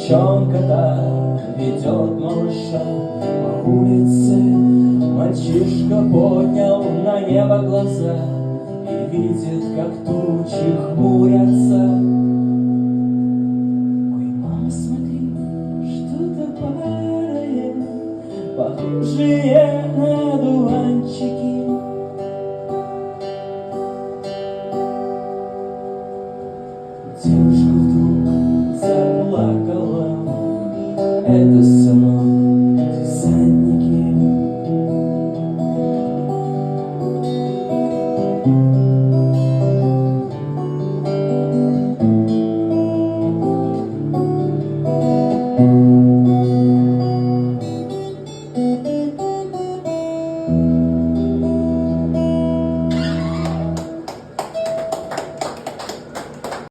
девчонка так ведет малыша по улице. Мальчишка поднял на небо глаза и видит, как тучи хмурятся. Ой, мама, смотри, что-то падает, похожее на одуванчики. Девушка